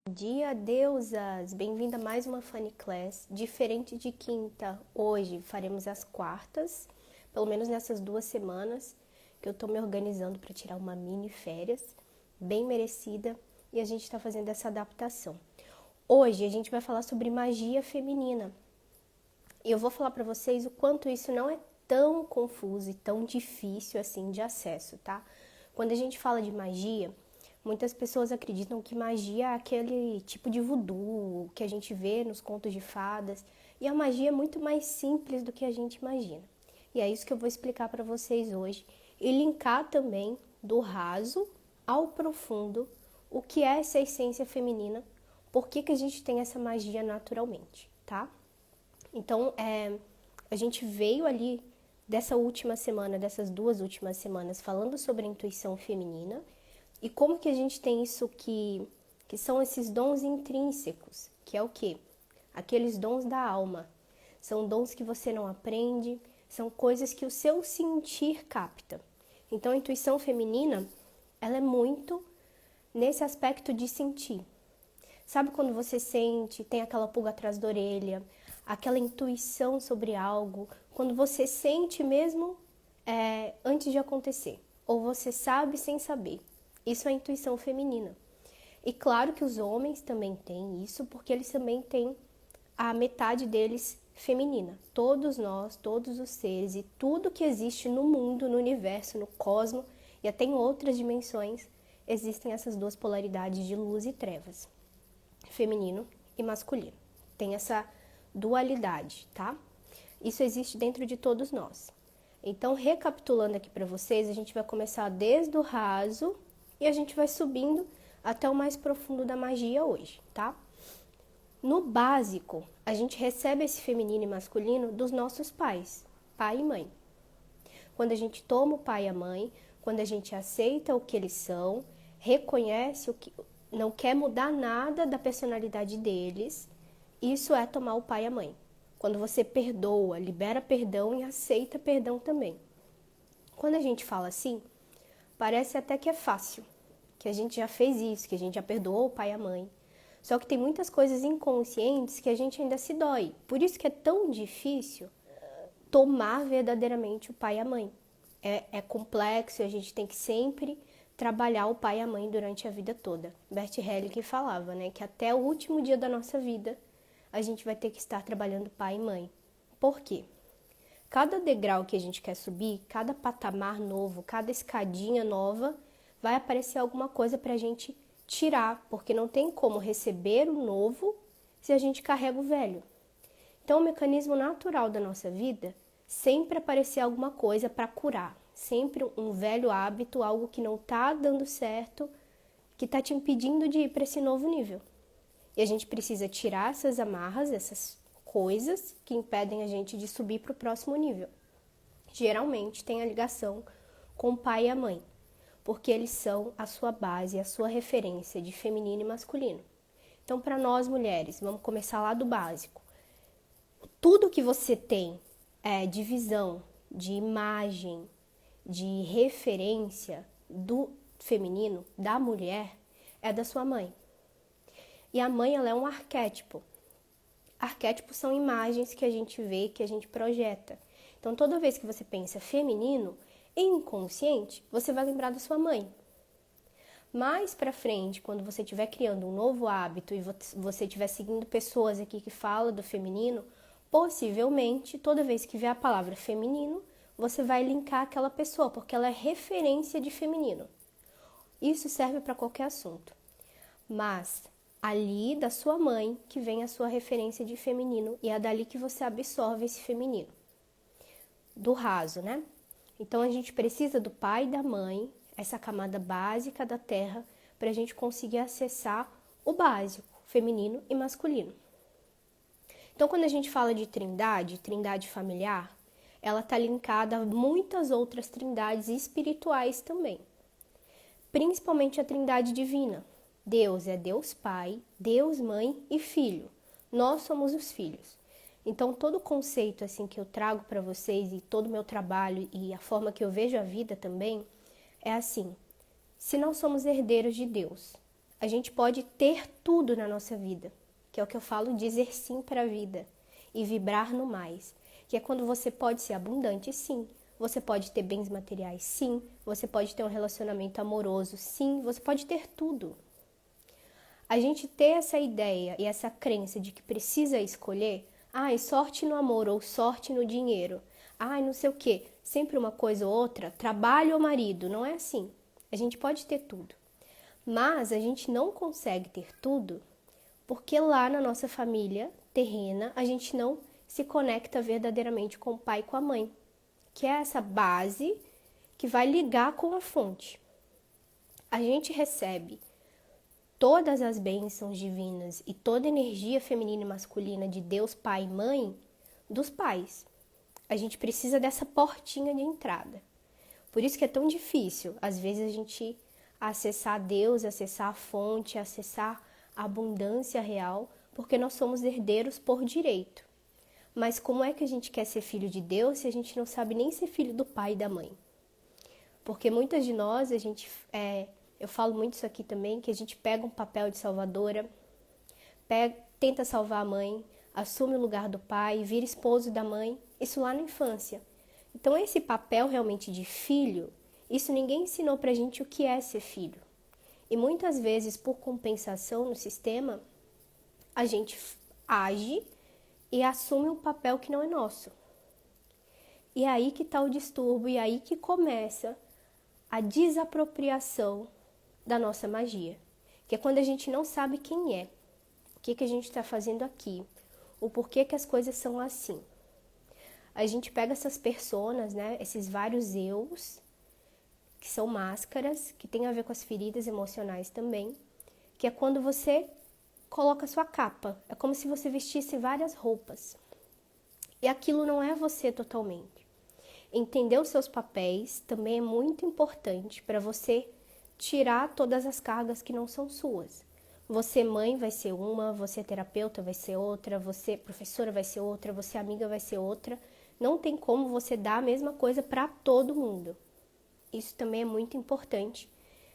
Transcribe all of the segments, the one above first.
Bom dia, deusas! Bem-vinda a mais uma Funny Class. Diferente de quinta, hoje faremos as quartas, pelo menos nessas 2 semanas que eu tô me organizando para tirar uma mini férias, bem merecida, e a gente está fazendo essa adaptação. Hoje a gente vai falar sobre magia feminina. E eu vou falar para vocês o quanto isso não é tão confuso e tão difícil assim de acesso, tá? Quando a gente fala de magia, muitas pessoas acreditam que magia é aquele tipo de voodoo que a gente vê nos contos de fadas, e a magia é muito mais simples do que a gente imagina. E é isso que eu vou explicar para vocês hoje e linkar também do raso ao profundo o que é essa essência feminina, por que a gente tem essa magia naturalmente, tá? Então, a gente veio ali dessas 2 últimas semanas, falando sobre a intuição feminina e como que a gente tem isso que são esses dons intrínsecos, que é o quê? Aqueles dons da alma. São dons que você não aprende, são coisas que o seu sentir capta. Então, a intuição feminina, ela é muito nesse aspecto de sentir. Sabe quando você sente, tem aquela pulga atrás da orelha, aquela intuição sobre algo, quando você sente mesmo antes de acontecer, ou você sabe sem saber. Isso é intuição feminina. E claro que os homens também têm isso, porque eles também têm a metade deles feminina. Todos nós, todos os seres e tudo que existe no mundo, no universo, no cosmos e até em outras dimensões, existem essas duas polaridades de luz e trevas, feminino e masculino. Tem essa dualidade, tá? Isso existe dentro de todos nós. Então, recapitulando aqui para vocês, a gente vai começar desde o raso e a gente vai subindo até o mais profundo da magia hoje, tá? No básico, a gente recebe esse feminino e masculino dos nossos pais, pai e mãe. Quando a gente toma o pai e a mãe, quando a gente aceita o que eles são, reconhece o que não quer mudar nada da personalidade deles, isso é tomar o pai e a mãe. Quando você perdoa, libera perdão e aceita perdão também. Quando a gente fala assim, parece até que é fácil, que a gente já fez isso, que a gente já perdoou o pai e a mãe. Só que tem muitas coisas inconscientes que a gente ainda se dói. Por isso que é tão difícil tomar verdadeiramente o pai e a mãe. É complexo e a gente tem que sempre trabalhar o pai e a mãe durante a vida toda. Bert Hellinger falava, né, que até o último dia da nossa vida a gente vai ter que estar trabalhando pai e mãe. Por quê? Cada degrau que a gente quer subir, cada patamar novo, cada escadinha nova, vai aparecer alguma coisa para a gente tirar, porque não tem como receber o novo se a gente carrega o velho. Então, o mecanismo natural da nossa vida sempre aparecer alguma coisa para curar, sempre um velho hábito, algo que não está dando certo, que está te impedindo de ir para esse novo nível. E a gente precisa tirar essas amarras, essas coisas que impedem a gente de subir para o próximo nível. Geralmente tem a ligação com o pai e a mãe, porque eles são a sua base, a sua referência de feminino e masculino. Então, para nós mulheres, vamos começar lá do básico. Tudo que você tem de visão, de imagem, de referência do feminino, da mulher, é da sua mãe. E a mãe, ela é um arquétipo. Arquétipos são imagens que a gente vê, que a gente projeta. Então, toda vez que você pensa feminino, inconsciente, você vai lembrar da sua mãe. Mais pra frente, quando você estiver criando um novo hábito e você estiver seguindo pessoas aqui que falam do feminino, possivelmente, toda vez que vier a palavra feminino, você vai linkar aquela pessoa, porque ela é referência de feminino. Isso serve para qualquer assunto. Mas ali da sua mãe que vem a sua referência de feminino e é dali que você absorve esse feminino. Do raso, né? Então a gente precisa do pai e da mãe, essa camada básica da terra, para a gente conseguir acessar o básico, feminino e masculino. Então quando a gente fala de trindade familiar, ela está linkada a muitas outras trindades espirituais também. Principalmente a trindade divina. Deus é Deus Pai, Deus Mãe e Filho. Nós somos os filhos. Então, todo o conceito assim, que eu trago para vocês e todo o meu trabalho e a forma que eu vejo a vida também é assim. Se nós somos herdeiros de Deus, A gente pode ter tudo na nossa vida, que é o que eu falo, dizer sim para a vida e vibrar no mais, que é quando você pode ser abundante, sim. Você pode ter bens materiais, sim. Você pode ter um relacionamento amoroso, sim. Você pode ter tudo. A gente ter essa ideia e essa crença de que precisa escolher, sorte no amor ou sorte no dinheiro, não sei o quê, sempre uma coisa ou outra, trabalho ou marido, não é assim. A gente pode ter tudo. Mas a gente não consegue ter tudo porque lá na nossa família terrena a gente não se conecta verdadeiramente com o pai e com a mãe, que é essa base que vai ligar com a fonte. A gente recebe todas as bênçãos divinas e toda a energia feminina e masculina de Deus, Pai e Mãe dos pais. A gente precisa dessa portinha de entrada. Por isso que é tão difícil, às vezes, a gente acessar Deus, acessar a fonte, acessar a abundância real, porque nós somos herdeiros por direito. Mas como é que a gente quer ser filho de Deus se a gente não sabe nem ser filho do pai e da mãe? Porque muitas de nós, eu falo muito isso aqui também, que a gente pega um papel de salvadora, tenta salvar a mãe, assume o lugar do pai, vira esposo da mãe, isso lá na infância. Então esse papel realmente de filho, isso ninguém ensinou pra gente o que é ser filho. E muitas vezes, por compensação no sistema, a gente age e assume um papel que não é nosso. E é aí que está o distúrbio, e é aí que começa a desapropriação da nossa magia. Que é quando a gente não sabe quem é, o que a gente está fazendo aqui, o porquê que as coisas são assim. A gente pega essas personas, né, esses vários eus, que são máscaras, que tem a ver com as feridas emocionais também, que é quando você coloca sua capa. É como se você vestisse várias roupas. E aquilo não é você totalmente. Entender os seus papéis também é muito importante para você tirar todas as cargas que não são suas. Você mãe vai ser uma, você terapeuta vai ser outra, você professora vai ser outra, você amiga vai ser outra. Não tem como você dar a mesma coisa para todo mundo. Isso também é muito importante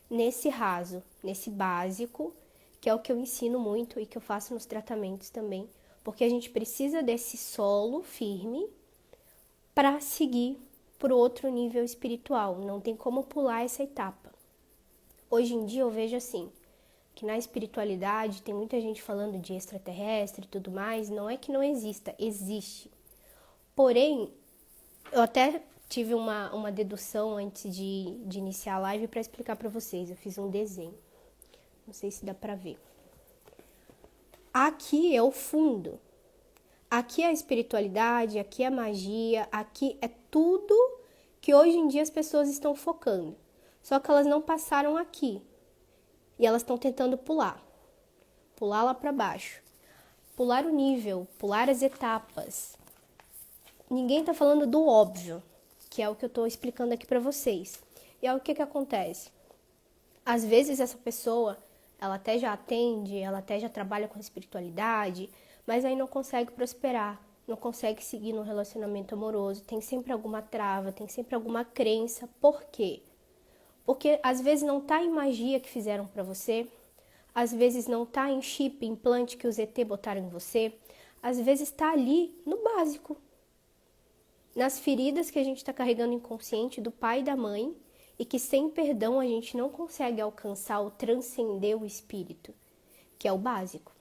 nesse raso, nesse básico, que é o que eu ensino muito e que eu faço nos tratamentos também, porque a gente precisa desse solo firme para seguir para o outro nível espiritual. Não tem como pular essa etapa. Hoje em dia eu vejo assim, que na espiritualidade tem muita gente falando de extraterrestre e tudo mais, não é que não exista, existe. Porém, eu até tive uma dedução antes de iniciar a live para explicar para vocês. Eu fiz um desenho. Não sei se dá para ver. Aqui é o fundo. Aqui é a espiritualidade, aqui é a magia, aqui é tudo que hoje em dia as pessoas estão focando. Só que elas não passaram aqui. E elas estão tentando pular. Pular lá para baixo. Pular o nível, pular as etapas. Ninguém está falando do óbvio, que é o que eu estou explicando aqui para vocês. E é o que acontece. Às vezes essa pessoa, ela até já atende, ela até já trabalha com espiritualidade, mas aí não consegue prosperar, não consegue seguir no relacionamento amoroso, tem sempre alguma trava, tem sempre alguma crença. Por quê? Porque às vezes não está em magia que fizeram para você, às vezes não está em chip, implante que os ET botaram em você, às vezes está ali no básico, nas feridas que a gente está carregando inconsciente do pai e da mãe, e que sem perdão a gente não consegue alcançar ou transcender o espírito, que é o básico.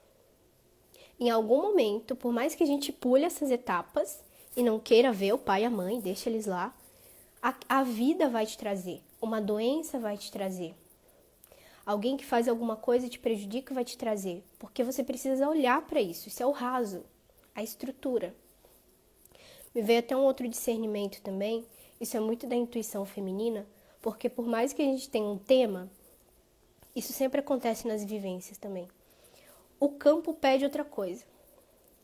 Em algum momento, por mais que a gente pule essas etapas e não queira ver o pai e a mãe, deixa eles lá, a vida vai te trazer, uma doença vai te trazer, alguém que faz alguma coisa e te prejudica vai te trazer, porque você precisa olhar para isso é o raso, a estrutura. Me veio até um outro discernimento também, isso é muito da intuição feminina, porque por mais que a gente tenha um tema, isso sempre acontece nas vivências também. O campo pede outra coisa.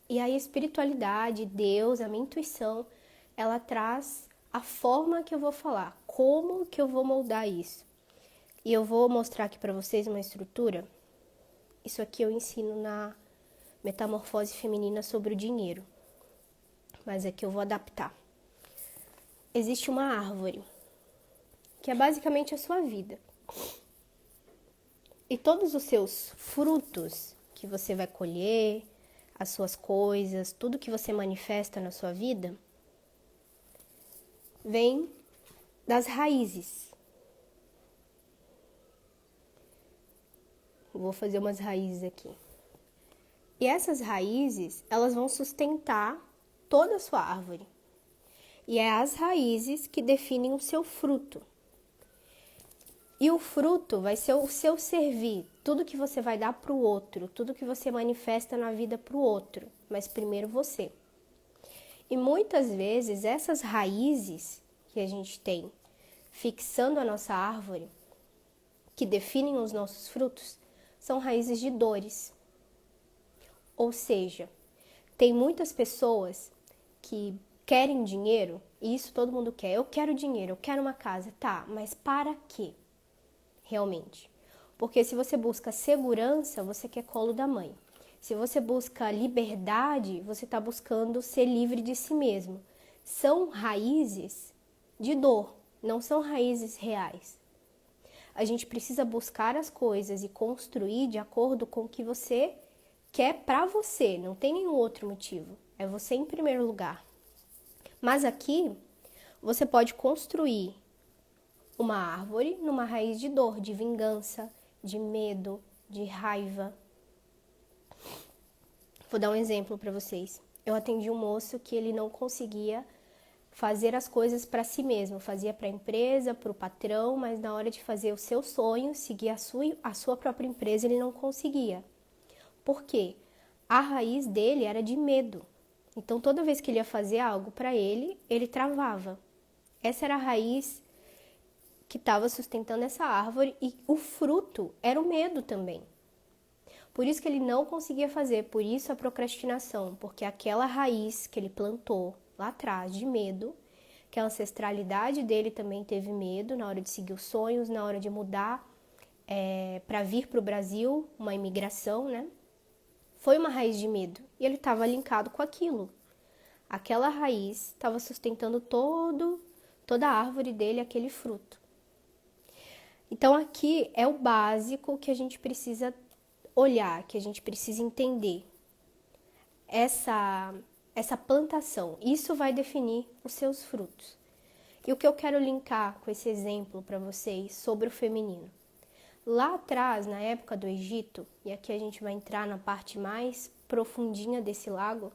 E aí a espiritualidade, Deus, a minha intuição, ela traz a forma que eu vou falar, como que eu vou moldar isso. E eu vou mostrar aqui para vocês uma estrutura. Isso aqui eu ensino na Metamorfose Feminina sobre o dinheiro. Mas aqui eu vou adaptar. Existe uma árvore, que é basicamente a sua vida. E todos os seus frutos que você vai colher, as suas coisas, tudo que você manifesta na sua vida, vem das raízes. Vou fazer umas raízes aqui. E essas raízes, elas vão sustentar toda a sua árvore. E é as raízes que definem o seu fruto. E o fruto vai ser o seu servir, tudo que você vai dar para o outro, tudo que você manifesta na vida para o outro, mas primeiro você. E muitas vezes essas raízes que a gente tem fixando a nossa árvore, que definem os nossos frutos, são raízes de dores. Ou seja, tem muitas pessoas que querem dinheiro, e isso todo mundo quer. Eu quero dinheiro, eu quero uma casa, tá, mas para quê? Realmente. Porque se você busca segurança, você quer colo da mãe. Se você busca liberdade, você está buscando ser livre de si mesmo. São raízes de dor, não são raízes reais. A gente precisa buscar as coisas e construir de acordo com o que você quer para você, não tem nenhum outro motivo. É você em primeiro lugar. Mas aqui, você pode construir uma árvore numa raiz de dor, de vingança, de medo, de raiva. Vou dar um exemplo para vocês. Eu atendi um moço que ele não conseguia fazer as coisas para si mesmo. Fazia para a empresa, para o patrão, mas na hora de fazer o seu sonho, seguir a sua própria empresa, ele não conseguia. Por quê? A raiz dele era de medo. Então, toda vez que ele ia fazer algo para ele, ele travava. Essa era a raiz que estava sustentando essa árvore e o fruto era o medo também. Por isso que ele não conseguia fazer, por isso a procrastinação, porque aquela raiz que ele plantou lá atrás de medo, que a ancestralidade dele também teve medo na hora de seguir os sonhos, na hora de mudar para vir para o Brasil, uma imigração, né? Foi uma raiz de medo e ele estava linkado com aquilo. Aquela raiz estava sustentando toda a árvore dele, aquele fruto. Então aqui é o básico que a gente precisa olhar, que a gente precisa entender. Essa plantação, isso vai definir os seus frutos. E o que eu quero linkar com esse exemplo para vocês sobre o feminino. Lá atrás, na época do Egito, e aqui a gente vai entrar na parte mais profundinha desse lago,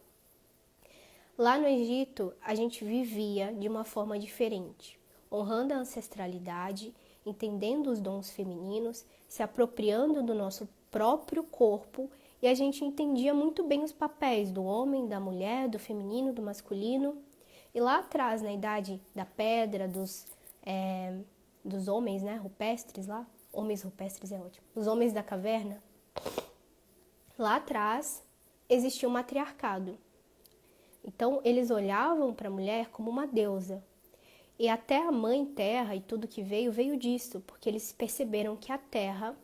lá no Egito a gente vivia de uma forma diferente, honrando a ancestralidade, entendendo os dons femininos, se apropriando do nosso próprio corpo, e a gente entendia muito bem os papéis do homem, da mulher, do feminino, do masculino. E lá atrás, na idade da pedra, dos homens, né, rupestres lá, homens rupestres é ótimo, os homens da caverna, lá atrás existia um matriarcado. Então, eles olhavam para a mulher como uma deusa. E até a mãe terra e tudo que veio disso, porque eles perceberam que a terra,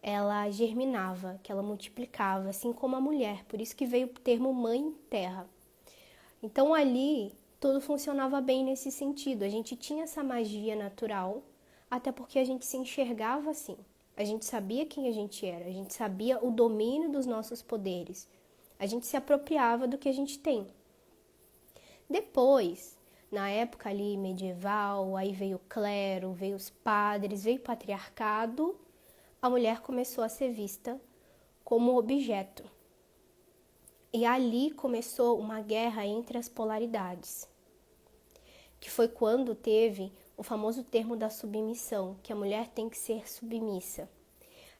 ela germinava, que ela multiplicava, assim como a mulher. Por isso que veio o termo mãe terra. Então, ali, tudo funcionava bem nesse sentido. A gente tinha essa magia natural, até porque a gente se enxergava assim. A gente sabia quem a gente era, a gente sabia o domínio dos nossos poderes. A gente se apropriava do que a gente tem. Depois, na época ali medieval, aí veio o clero, veio os padres, veio o patriarcado, a mulher começou a ser vista como objeto. E ali começou uma guerra entre as polaridades, que foi quando teve o famoso termo da submissão, que a mulher tem que ser submissa.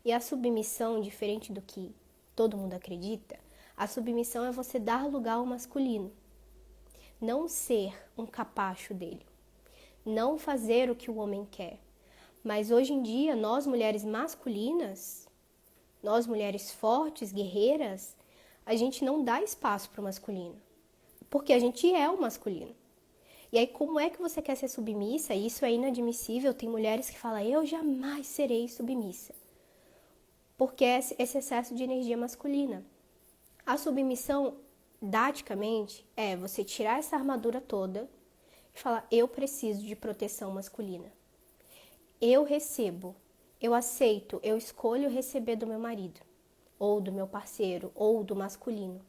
E a submissão, diferente do que todo mundo acredita, a submissão é você dar lugar ao masculino. Não ser um capacho dele, não fazer o que o homem quer. Mas hoje em dia, nós mulheres masculinas, nós mulheres fortes, guerreiras, a gente não dá espaço para o masculino, porque a gente é o masculino. E aí, como é que você quer ser submissa? Isso é inadmissível. Tem mulheres que falam, eu jamais serei submissa, porque é esse excesso de energia masculina. A submissão, daticamente, é você tirar essa armadura toda e falar, eu preciso de proteção masculina. Eu recebo Eu aceito, eu escolho receber do meu marido, ou do meu parceiro, ou do masculino.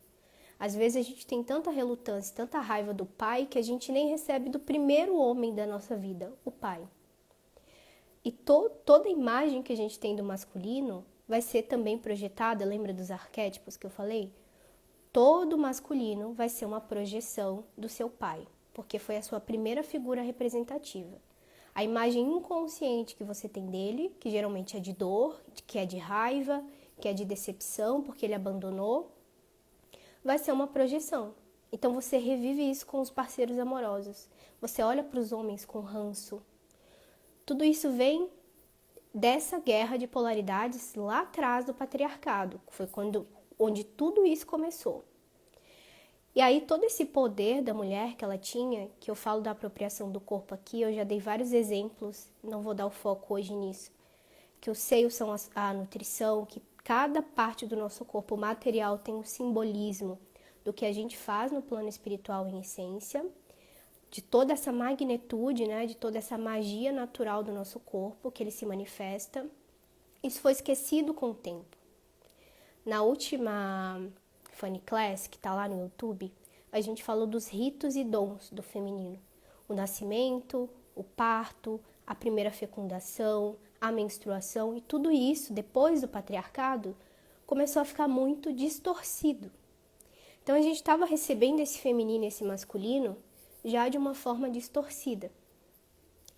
Às vezes a gente tem tanta relutância, tanta raiva do pai, que a gente nem recebe do primeiro homem da nossa vida, o pai. E toda imagem que a gente tem do masculino vai ser também projetada, lembra dos arquétipos que eu falei? Todo masculino vai ser uma projeção do seu pai, porque foi a sua primeira figura representativa. A imagem inconsciente que você tem dele, que geralmente é de dor, que é de raiva, que é de decepção, porque ele abandonou, vai ser uma projeção. Então você revive isso com os parceiros amorosos. Você olha para os homens com ranço. Tudo isso vem dessa guerra de polaridades lá atrás do patriarcado. Foi onde tudo isso começou. E aí todo esse poder da mulher que ela tinha, que eu falo da apropriação do corpo aqui, eu já dei vários exemplos, não vou dar o foco hoje nisso, que os seios são a nutrição, que cada parte do nosso corpo material tem um simbolismo do que a gente faz no plano espiritual em essência, de toda essa magnitude, né, de toda essa magia natural do nosso corpo, que ele se manifesta. Isso foi esquecido com o tempo. Na última Funny Class, que está lá no YouTube, a gente falou dos ritos e dons do feminino. O nascimento, o parto, a primeira fecundação, a menstruação, e tudo isso, depois do patriarcado, começou a ficar muito distorcido. Então a gente estava recebendo esse feminino e esse masculino já de uma forma distorcida.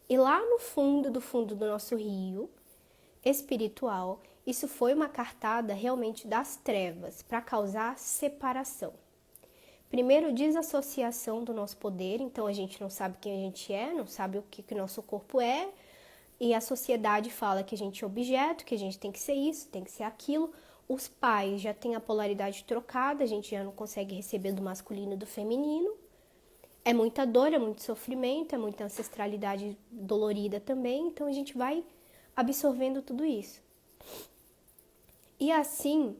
E lá no fundo do nosso rio espiritual, isso foi uma cartada realmente das trevas para causar separação. Primeiro, desassociação do nosso poder, então a gente não sabe quem a gente é, não sabe o que o nosso corpo é, e a sociedade fala que a gente é objeto, que a gente tem que ser isso, tem que ser aquilo. Os pais já têm a polaridade trocada, a gente já não consegue receber do masculino e do feminino. É muita dor, é muito sofrimento, é muita ancestralidade dolorida também, então a gente vai absorvendo tudo isso. E assim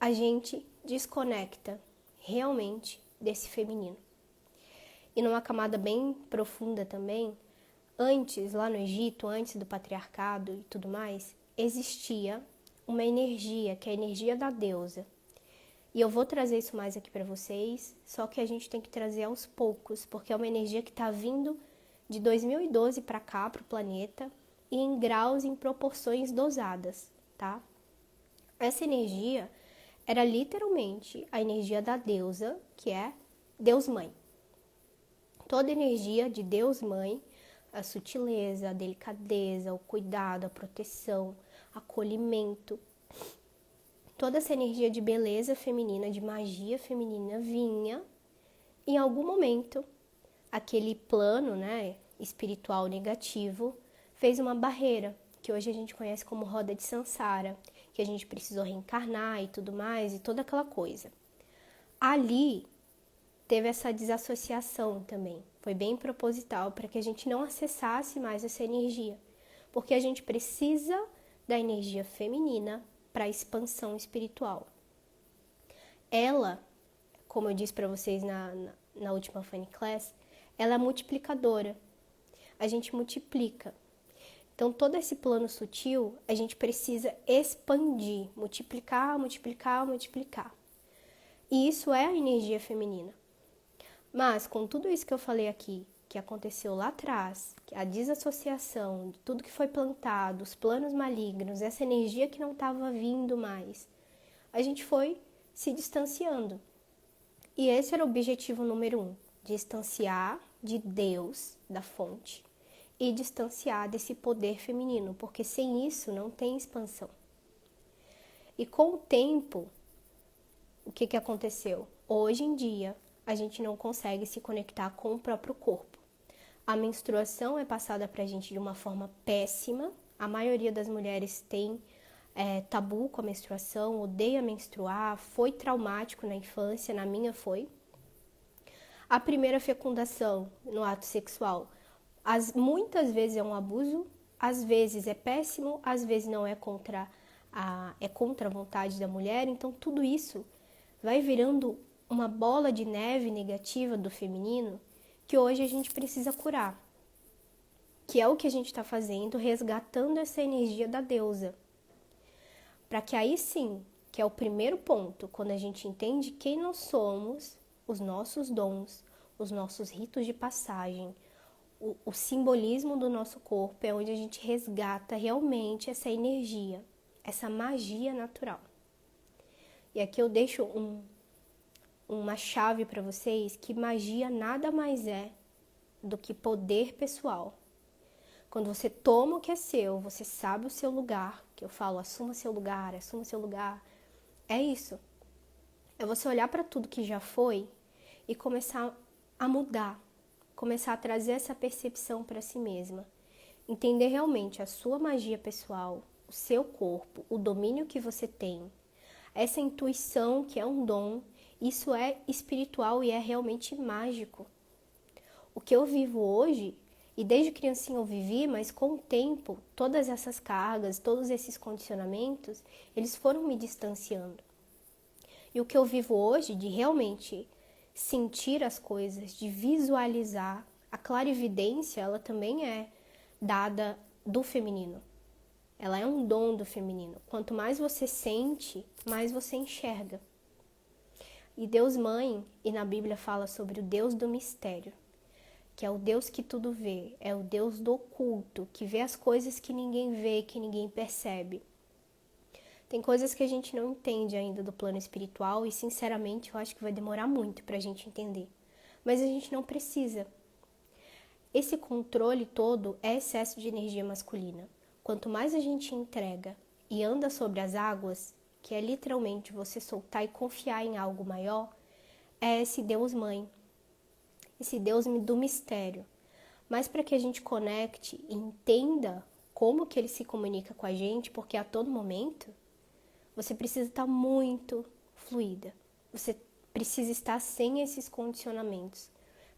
a gente desconecta realmente desse feminino. E numa camada bem profunda também, antes, lá no Egito, antes do patriarcado e tudo mais, existia uma energia, que é a energia da deusa. E eu vou trazer isso mais aqui para vocês, só que a gente tem que trazer aos poucos, porque é uma energia que está vindo de 2012 para cá, para o planeta, e em graus, em proporções dosadas, tá? Essa energia era literalmente a energia da deusa, que é Deus-Mãe. Toda energia de Deus-Mãe, a sutileza, a delicadeza, o cuidado, a proteção, acolhimento, toda essa energia de beleza feminina, de magia feminina vinha, em algum momento, aquele plano, né, espiritual negativo fez uma barreira, que hoje a gente conhece como roda de Sansara, que a gente precisou reencarnar e tudo mais, e toda aquela coisa. Ali teve essa desassociação também, foi bem proposital para que a gente não acessasse mais essa energia, porque a gente precisa da energia feminina para a expansão espiritual. Ela, como eu disse para vocês na última Funny Class, ela é multiplicadora. A gente multiplica. Então, todo esse plano sutil, a gente precisa expandir, multiplicar, multiplicar, multiplicar. E isso é a energia feminina. Mas, com tudo isso que eu falei aqui, que aconteceu lá atrás, a desassociação de tudo que foi plantado, os planos malignos, essa energia que não estava vindo mais, a gente foi se distanciando. E esse era o objetivo número 1, distanciar de Deus, da fonte, e distanciar desse poder feminino, porque sem isso não tem expansão. E com o tempo, o que aconteceu? Hoje em dia, a gente não consegue se conectar com o próprio corpo. A menstruação é passada pra gente de uma forma péssima. A maioria das mulheres tem tabu com a menstruação, odeia menstruar, foi traumático na infância, na minha foi. A primeira fecundação no ato sexual, muitas vezes é um abuso, às vezes é péssimo, às vezes não é contra a vontade da mulher. Então tudo isso vai virando uma bola de neve negativa do feminino que hoje a gente precisa curar. que é o que a gente está fazendo, resgatando essa energia da deusa. Para que aí sim, que é o primeiro ponto, quando a gente entende quem nós somos, os nossos dons, os nossos ritos de passagem, o simbolismo do nosso corpo, é onde a gente resgata realmente essa energia, essa magia natural. E aqui eu deixo uma chave para vocês, que magia nada mais é do que poder pessoal. Quando você toma o que é seu, você sabe o seu lugar, que eu falo, assuma seu lugar, é isso. É você olhar para tudo que já foi e começar a mudar, começar a trazer essa percepção para si mesma. Entender realmente a sua magia pessoal, o seu corpo, o domínio que você tem, essa intuição que é um dom, isso é espiritual e é realmente mágico. O que eu vivo hoje, e desde criancinha eu vivi, mas com o tempo, todas essas cargas, todos esses condicionamentos, eles foram me distanciando. E o que eu vivo hoje, de realmente sentir as coisas, de visualizar, a clarividência, ela também é dada do feminino. Ela é um dom do feminino. Quanto mais você sente, mais você enxerga. E Deus Mãe, e na Bíblia fala sobre o Deus do mistério, que é o Deus que tudo vê, é o Deus do oculto, que vê as coisas que ninguém vê, que ninguém percebe. Tem coisas que a gente não entende ainda do plano espiritual e, sinceramente, eu acho que vai demorar muito para a gente entender. Mas a gente não precisa. Esse controle todo é excesso de energia masculina. Quanto mais a gente entrega e anda sobre as águas, que é literalmente você soltar e confiar em algo maior, é esse Deus Mãe, esse Deus do mistério. Mas para que a gente conecte e entenda como que ele se comunica com a gente, porque a todo momento você precisa estar muito fluida. Você precisa estar sem esses condicionamentos.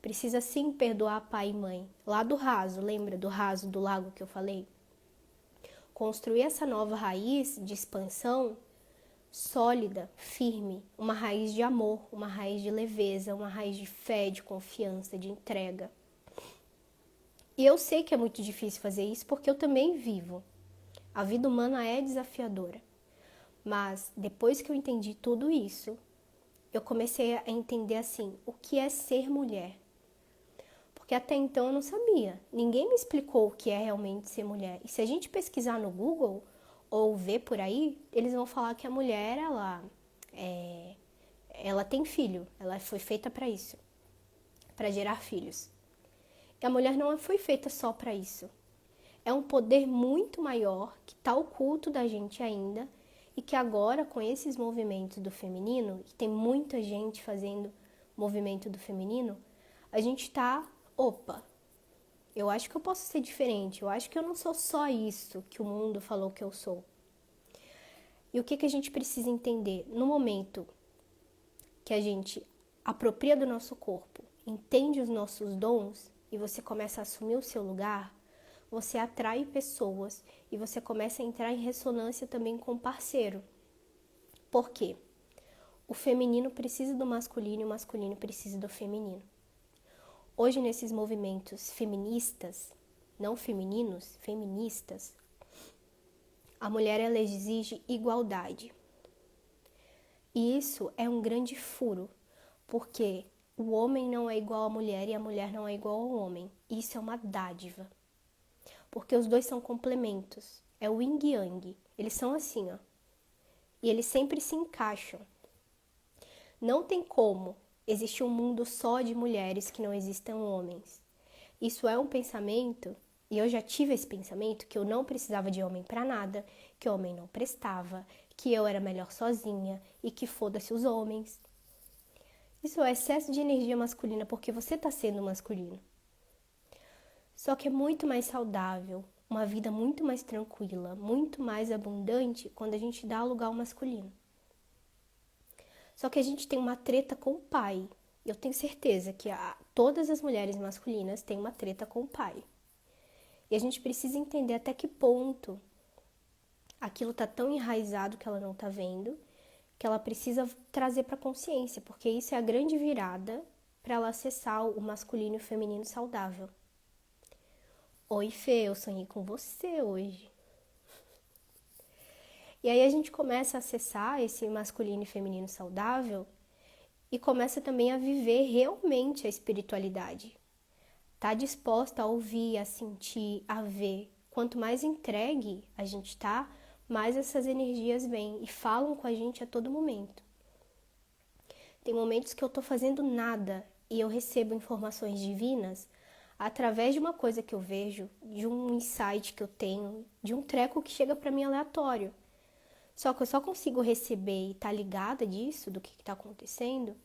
Precisa sim perdoar pai e mãe. Lá do raso, lembra do raso do lago que eu falei? Construir essa nova raiz de expansão sólida, firme, uma raiz de amor, uma raiz de leveza, uma raiz de fé, de confiança, de entrega. E eu sei que é muito difícil fazer isso porque eu também vivo. A vida humana é desafiadora. Mas depois que eu entendi tudo isso, eu comecei a entender assim, o que é ser mulher. Porque até então eu não sabia. Ninguém me explicou o que é realmente ser mulher. E se a gente pesquisar no Google ou ver por aí, eles vão falar que a mulher, ela tem filho. Ela foi feita para isso, para gerar filhos. E a mulher não foi feita só para isso. É um poder muito maior que está oculto da gente ainda e que agora, com esses movimentos do feminino, e tem muita gente fazendo movimento do feminino, a gente está, opa, eu acho que eu posso ser diferente, eu acho que eu não sou só isso que o mundo falou que eu sou. E o que a gente precisa entender? No momento que a gente apropria do nosso corpo, entende os nossos dons e você começa a assumir o seu lugar, você atrai pessoas e você começa a entrar em ressonância também com o parceiro. Por quê? O feminino precisa do masculino e o masculino precisa do feminino. Hoje, nesses movimentos feministas, não femininos, feministas, a mulher ela exige igualdade. E isso é um grande furo, porque o homem não é igual à mulher e a mulher não é igual ao homem. Isso é uma dádiva. Porque os dois são complementos. É o yin e yang. Eles são assim, ó. E eles sempre se encaixam. Não tem como existir um mundo só de mulheres que não existam homens. Isso é um pensamento, e eu já tive esse pensamento, que eu não precisava de homem pra nada, que homem não prestava, que eu era melhor sozinha e que foda-se os homens. Isso é excesso de energia masculina porque você tá sendo masculino. Só que é muito mais saudável, uma vida muito mais tranquila, muito mais abundante quando a gente dá lugar ao masculino. Só que a gente tem uma treta com o pai. Eu tenho certeza que todas as mulheres masculinas têm uma treta com o pai. E a gente precisa entender até que ponto aquilo tá tão enraizado que ela não tá vendo, que ela precisa trazer para consciência, porque isso é a grande virada para ela acessar o masculino e o feminino saudável. Oi, Fê, eu sonhei com você hoje. E aí a gente começa a acessar esse masculino e feminino saudável e começa também a viver realmente a espiritualidade. Tá disposta a ouvir, a sentir, a ver. Quanto mais entregue a gente tá, mais essas energias vêm e falam com a gente a todo momento. Tem momentos que eu tô fazendo nada e eu recebo informações divinas através de uma coisa que eu vejo, de um insight que eu tenho, de um treco que chega para mim aleatório. Só que eu só consigo receber e estar ligada disso, do que está acontecendo,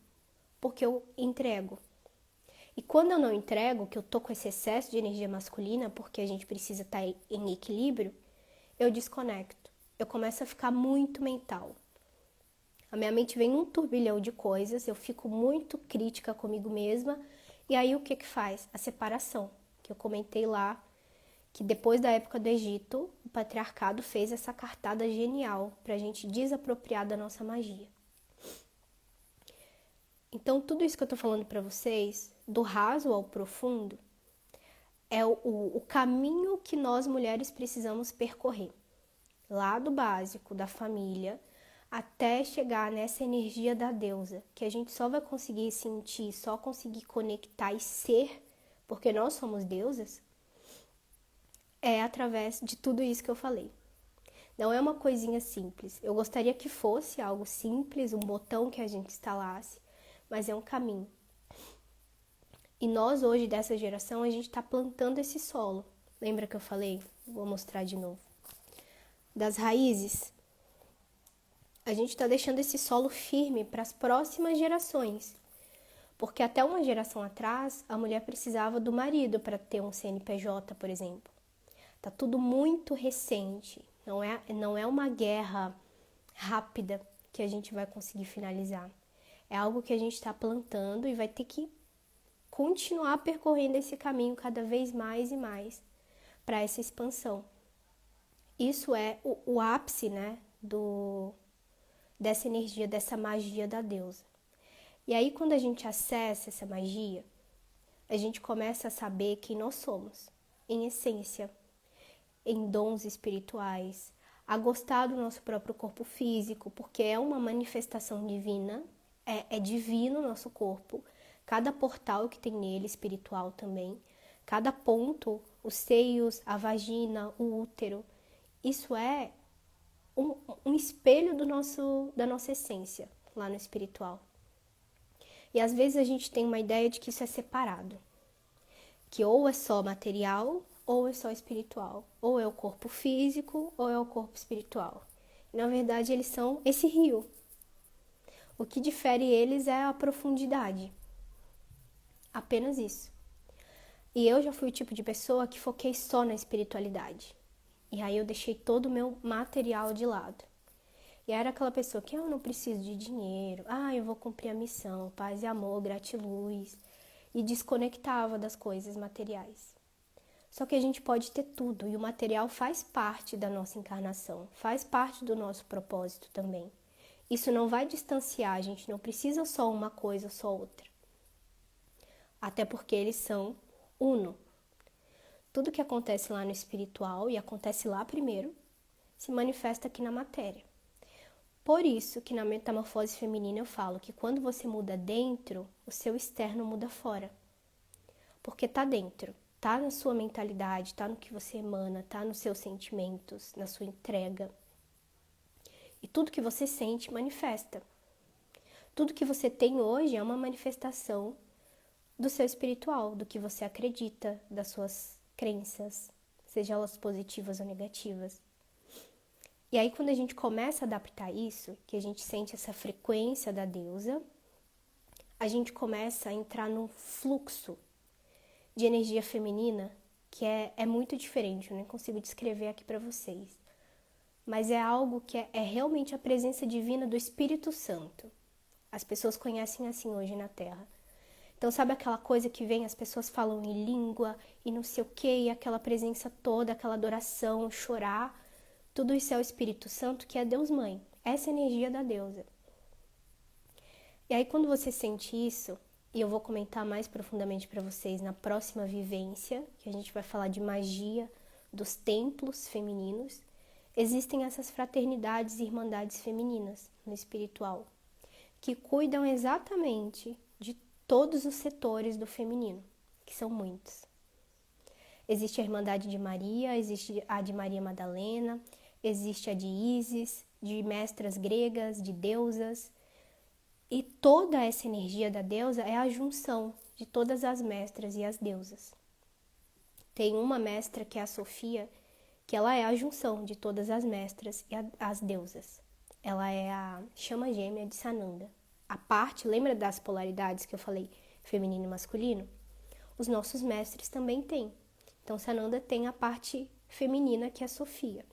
porque eu entrego. E quando eu não entrego, que eu tô com esse excesso de energia masculina, porque a gente precisa estar em equilíbrio, eu desconecto. Eu começo a ficar muito mental. A minha mente vem um turbilhão de coisas, eu fico muito crítica comigo mesma, e aí o que que faz? A separação, que eu comentei lá, que depois da época do Egito, o patriarcado fez essa cartada genial para a gente desapropriar da nossa magia. Então, tudo isso que eu tô falando para vocês, do raso ao profundo, é o caminho que nós mulheres precisamos percorrer. Lá do básico, da família, até chegar nessa energia da deusa, que a gente só vai conseguir sentir, só conseguir conectar e ser, porque nós somos deusas, é através de tudo isso que eu falei. Não é uma coisinha simples. Eu gostaria que fosse algo simples, um botão que a gente instalasse, mas é um caminho. E nós hoje, dessa geração, a gente está plantando esse solo. Lembra que eu falei? Vou mostrar de novo. Das raízes. A gente está deixando esse solo firme para as próximas gerações. Porque até uma geração atrás, a mulher precisava do marido para ter um CNPJ, por exemplo. Tá tudo muito recente. Não é uma guerra rápida que a gente vai conseguir finalizar. É algo que a gente está plantando e vai ter que continuar percorrendo esse caminho cada vez mais e mais para essa expansão. Isso é o ápice, né, dessa energia, dessa magia da deusa. E aí, quando a gente acessa essa magia, a gente começa a saber quem nós somos, em essência, em dons espirituais, a gostar do nosso próprio corpo físico, porque é uma manifestação divina, é divino o nosso corpo, cada portal que tem nele, espiritual também, cada ponto, os seios, a vagina, o útero, isso é um espelho da nossa essência lá no espiritual. E às vezes a gente tem uma ideia de que isso é separado, que ou é só material ou é só espiritual, ou é o corpo físico ou é o corpo espiritual. E, na verdade, eles são esse rio. O que difere eles é a profundidade. Apenas isso. E eu já fui o tipo de pessoa que foquei só na espiritualidade. E aí eu deixei todo o meu material de lado. E era aquela pessoa que eu não preciso de dinheiro, eu vou cumprir a missão, paz e amor, gratiluz, e desconectava das coisas materiais. Só que a gente pode ter tudo, e o material faz parte da nossa encarnação, faz parte do nosso propósito também. Isso não vai distanciar, a gente não precisa só uma coisa, só outra. Até porque eles são uno. Tudo que acontece lá no espiritual, e acontece lá primeiro, se manifesta aqui na matéria. Por isso que na metamorfose feminina eu falo que quando você muda dentro, o seu externo muda fora. Porque tá dentro. Tá na sua mentalidade, tá no que você emana, tá nos seus sentimentos, na sua entrega. E tudo que você sente manifesta. Tudo que você tem hoje é uma manifestação do seu espiritual, do que você acredita, das suas crenças, sejam elas positivas ou negativas. E aí quando a gente começa a adaptar isso, que a gente sente essa frequência da deusa, a gente começa a entrar num fluxo de energia feminina que é muito diferente, eu nem consigo descrever aqui para vocês. Mas é algo que é realmente a presença divina do Espírito Santo. As pessoas conhecem assim hoje na Terra. Então sabe aquela coisa que vem, as pessoas falam em língua e não sei o que, e aquela presença toda, aquela adoração, chorar. Tudo isso é o Espírito Santo, que é Deus Mãe. Essa energia da deusa. E aí quando você sente isso, e eu vou comentar mais profundamente para vocês na próxima vivência, que a gente vai falar de magia dos templos femininos. Existem essas fraternidades e irmandades femininas no espiritual, que cuidam exatamente de todos os setores do feminino, que são muitos. Existe a Irmandade de Maria, existe a de Maria Madalena, existe a de Ísis, de mestras gregas, de deusas. E toda essa energia da deusa é a junção de todas as mestras e as deusas. Tem uma mestra que é a Sofia, que ela é a junção de todas as mestras e as deusas. Ela é a chama gêmea de Sananda. A parte, lembra das polaridades que eu falei, feminino e masculino? Os nossos mestres também têm. Então, Sananda tem a parte feminina, que é a Sofia,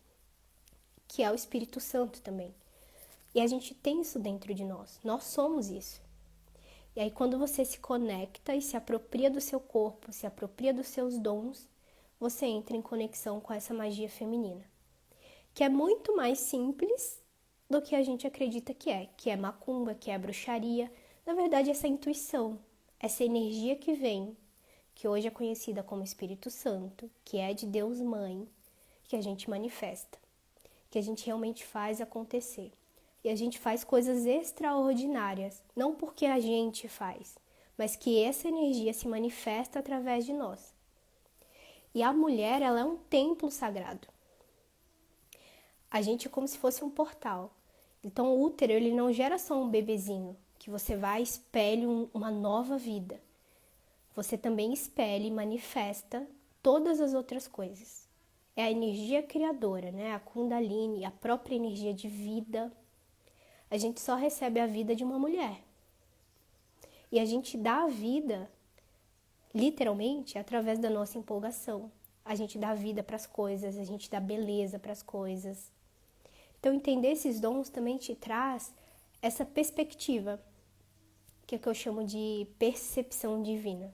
que é o Espírito Santo também. E a gente tem isso dentro de nós. Nós somos isso. E aí, quando você se conecta e se apropria do seu corpo, se apropria dos seus dons, você entra em conexão com essa magia feminina, que é muito mais simples do que a gente acredita que é macumba, que é bruxaria. Na verdade, essa intuição, essa energia que vem, que hoje é conhecida como Espírito Santo, que é de Deus Mãe, que a gente manifesta, que a gente realmente faz acontecer. E a gente faz coisas extraordinárias, não porque a gente faz, mas que essa energia se manifesta através de nós. E a mulher, ela é um templo sagrado. A gente é como se fosse um portal. Então o útero, ele não gera só um bebezinho, que você vai e espelha uma nova vida. Você também espelha e manifesta todas as outras coisas. É a energia criadora, né? A Kundalini, a própria energia de vida. A gente só recebe a vida de uma mulher. E a gente dá a vida, literalmente, através da nossa empolgação. A gente dá vida para as coisas, a gente dá beleza para as coisas. Então, entender esses dons também te traz essa perspectiva, que é o que eu chamo de percepção divina.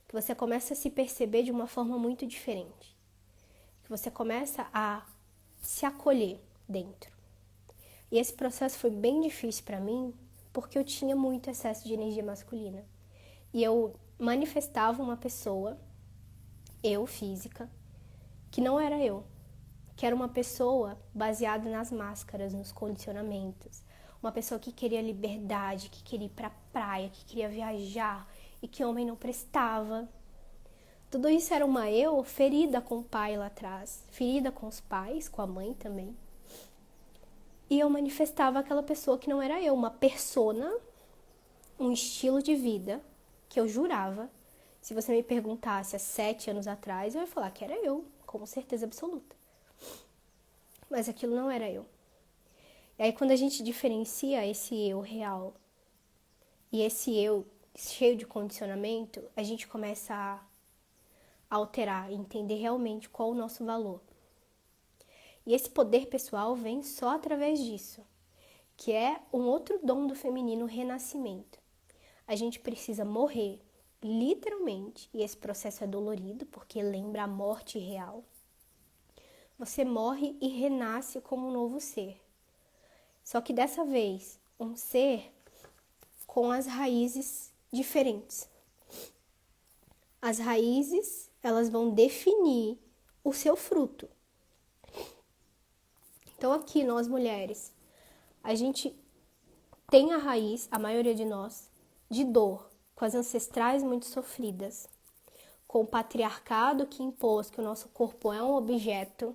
Que você começa a se perceber de uma forma muito diferente. Que você começa a se acolher dentro. E esse processo foi bem difícil para mim, porque eu tinha muito excesso de energia masculina. E eu manifestava uma pessoa, eu física, que não era eu. Que era uma pessoa baseada nas máscaras, nos condicionamentos. Uma pessoa que queria liberdade, que queria ir pra praia, que queria viajar e que homem não prestava. Tudo isso era uma eu ferida com o pai lá atrás, ferida com os pais, com a mãe também. E eu manifestava aquela pessoa que não era eu, uma persona, um estilo de vida que eu jurava. Se você me perguntasse há 7 anos atrás, eu ia falar que era eu, com certeza absoluta. Mas aquilo não era eu. E aí, quando a gente diferencia esse eu real e esse eu cheio de condicionamento, a gente começa a alterar, entender realmente qual o nosso valor. E esse poder pessoal vem só através disso, que é um outro dom do feminino, o renascimento. A gente precisa morrer, literalmente, e esse processo é dolorido, porque lembra a morte real. Você morre e renasce como um novo ser. Só que dessa vez, um ser com as raízes diferentes. As raízes, elas vão definir o seu fruto. Então aqui, nós mulheres, a gente tem a raiz, a maioria de nós, de dor, com as ancestrais muito sofridas, com o patriarcado que impôs que o nosso corpo é um objeto.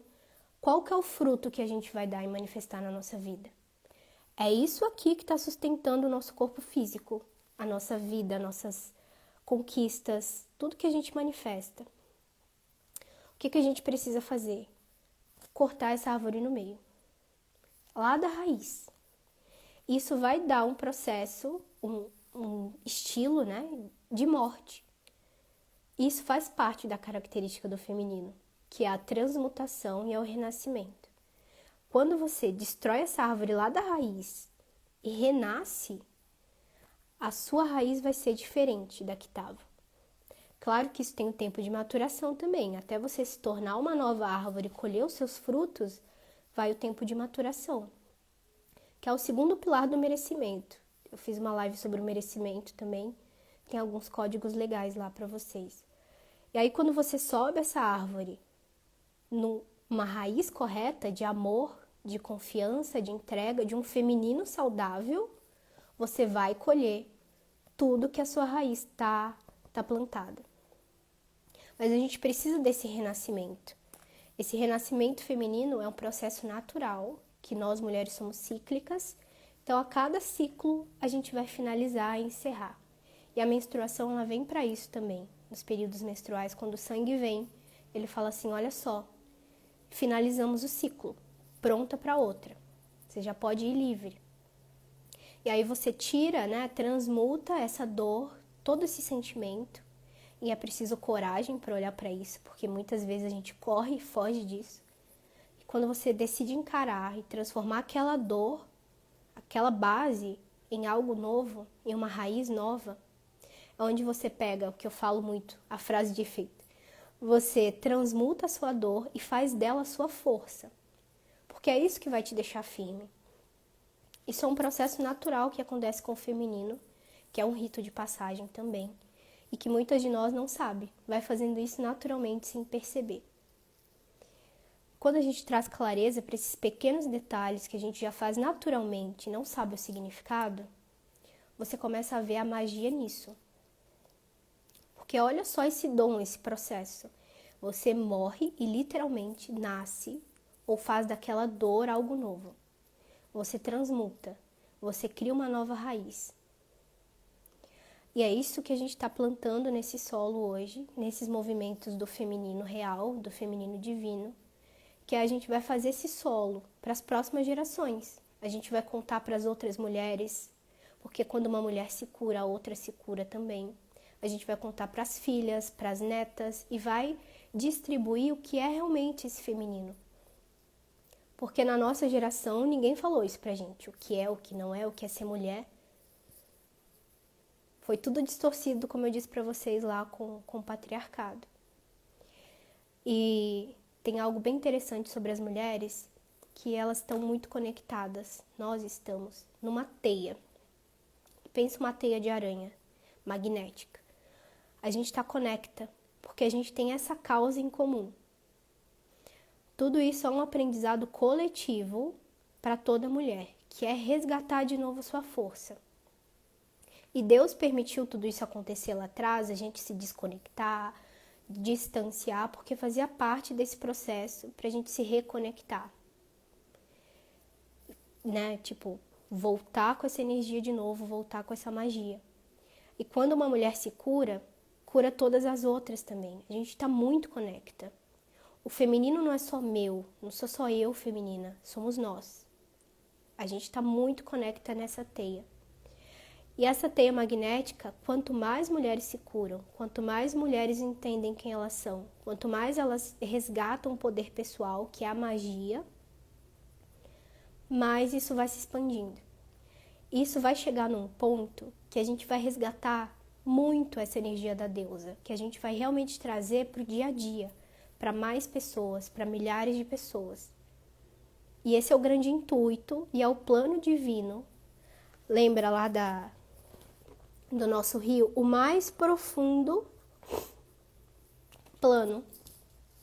Qual que é o fruto que a gente vai dar e manifestar na nossa vida? É isso aqui que está sustentando o nosso corpo físico, a nossa vida, nossas conquistas, tudo que a gente manifesta. O que a gente precisa fazer? Cortar essa árvore no meio, lá da raiz. Isso vai dar um processo, um estilo, né, de morte. Isso faz parte da característica do feminino, que é a transmutação e é o renascimento. Quando você destrói essa árvore lá da raiz e renasce, a sua raiz vai ser diferente da que estava. Claro que isso tem um tempo de maturação também. Até você se tornar uma nova árvore e colher os seus frutos, vai o tempo de maturação, que é o segundo pilar do merecimento. Eu fiz uma live sobre o merecimento também. Tem alguns códigos legais lá para vocês. E aí, quando você sobe essa árvore numa raiz correta de amor, de confiança, de entrega, de um feminino saudável, você vai colher tudo que a sua raiz tá plantada. Mas a gente precisa desse renascimento. Esse renascimento feminino é um processo natural, que nós mulheres somos cíclicas. Então, a cada ciclo, a gente vai finalizar e encerrar. E a menstruação, ela vem para isso também. Nos períodos menstruais, quando o sangue vem, ele fala assim, olha só, finalizamos o ciclo, pronta para outra. Você já pode ir livre. E aí você tira, né, transmuta essa dor, todo esse sentimento. E é preciso coragem para olhar para isso, porque muitas vezes a gente corre e foge disso. E quando você decide encarar e transformar aquela dor, aquela base em algo novo, em uma raiz nova, é onde você pega, o que eu falo muito, a frase de efeito. Você transmuta a sua dor e faz dela a sua força. Porque é isso que vai te deixar firme. Isso é um processo natural que acontece com o feminino, que é um rito de passagem também, e que muitas de nós não sabem, vai fazendo isso naturalmente sem perceber. Quando a gente traz clareza para esses pequenos detalhes que a gente já faz naturalmente e não sabe o significado, você começa a ver a magia nisso. Porque olha só esse dom, esse processo. Você morre e literalmente nasce ou faz daquela dor algo novo. Você transmuta, você cria uma nova raiz. E é isso que a gente está plantando nesse solo hoje, nesses movimentos do feminino real, do feminino divino, que a gente vai fazer esse solo para as próximas gerações. A gente vai contar para as outras mulheres, porque quando uma mulher se cura, a outra se cura também. A gente vai contar para as filhas, para as netas e vai distribuir o que é realmente esse feminino. Porque na nossa geração ninguém falou isso pra gente, o que é, o que não é, o que é ser mulher. Foi tudo distorcido, como eu disse pra vocês lá, com o patriarcado. E tem algo bem interessante sobre as mulheres, que elas estão muito conectadas. Nós estamos numa teia. Pensa uma teia de aranha, magnética. A gente está conecta, porque a gente tem essa causa em comum. Tudo isso é um aprendizado coletivo para toda mulher, que é resgatar de novo sua força. E Deus permitiu tudo isso acontecer lá atrás, a gente se desconectar, distanciar, porque fazia parte desse processo para a gente se reconectar. Né? Tipo, voltar com essa energia de novo, voltar com essa magia. E quando uma mulher se cura, cura todas as outras também. A gente está muito conecta. O feminino não é só meu, não sou só eu feminina, somos nós. A gente está muito conecta nessa teia. E essa teia magnética, quanto mais mulheres se curam, quanto mais mulheres entendem quem elas são, quanto mais elas resgatam o poder pessoal, que é a magia, mais isso vai se expandindo. Isso vai chegar num ponto que a gente vai resgatar muito essa energia da deusa, que a gente vai realmente trazer para o dia a dia, para mais pessoas, para milhares de pessoas. E esse é o grande intuito e é o plano divino. Lembra lá do nosso rio? O mais profundo plano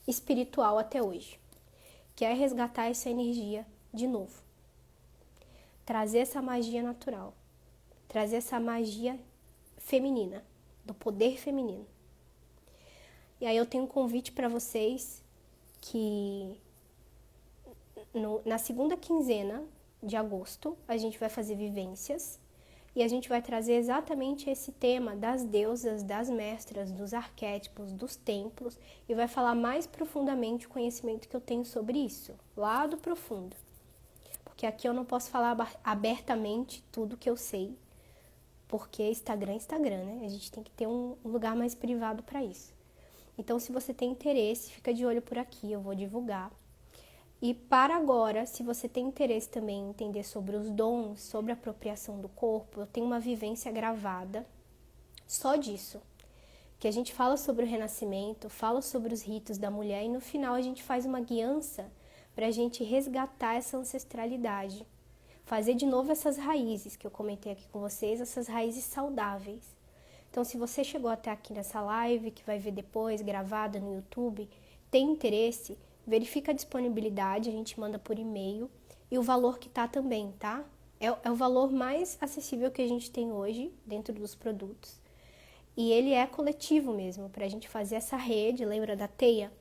espiritual até hoje, que é resgatar essa energia de novo. Trazer essa magia natural, trazer essa magia feminina, do poder feminino. E aí eu tenho um convite para vocês que na segunda quinzena de agosto a gente vai fazer vivências e a gente vai trazer exatamente esse tema das deusas, das mestras, dos arquétipos, dos templos e vai falar mais profundamente o conhecimento que eu tenho sobre isso, lá do profundo. Porque aqui eu não posso falar abertamente tudo que eu sei, porque Instagram é Instagram, né? A gente tem que ter um lugar mais privado para isso. Então, se você tem interesse, fica de olho por aqui, eu vou divulgar. E para agora, se você tem interesse também em entender sobre os dons, sobre a apropriação do corpo, eu tenho uma vivência gravada só disso. Que a gente fala sobre o renascimento, fala sobre os ritos da mulher e no final a gente faz uma guiança para a gente resgatar essa ancestralidade. Fazer de novo essas raízes que eu comentei aqui com vocês, essas raízes saudáveis. Então, se você chegou até aqui nessa live, que vai ver depois, gravada no YouTube, tem interesse, verifica a disponibilidade, a gente manda por e-mail, e o valor que tá também, tá? É o valor mais acessível que a gente tem hoje dentro dos produtos. E ele é coletivo mesmo, para a gente fazer essa rede, lembra da teia?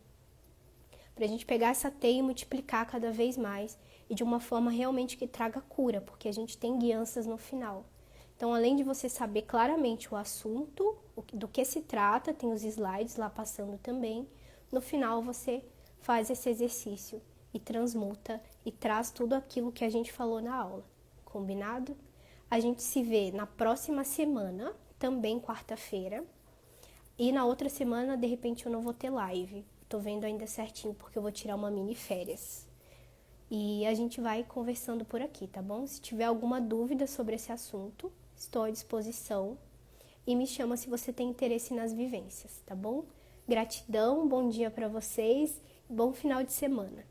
Para a gente pegar essa teia e multiplicar cada vez mais, e de uma forma realmente que traga cura, porque a gente tem guianças no final. Então, além de você saber claramente o assunto, do que se trata, tem os slides lá passando também, no final você faz esse exercício e transmuta e traz tudo aquilo que a gente falou na aula. Combinado? A gente se vê na próxima semana, também quarta-feira, e na outra semana, de repente, eu não vou ter live. Tô vendo ainda certinho, porque eu vou tirar uma mini férias. E a gente vai conversando por aqui, tá bom? Se tiver alguma dúvida sobre esse assunto, estou à disposição. E me chama se você tem interesse nas vivências, tá bom? Gratidão, bom dia para vocês, bom final de semana.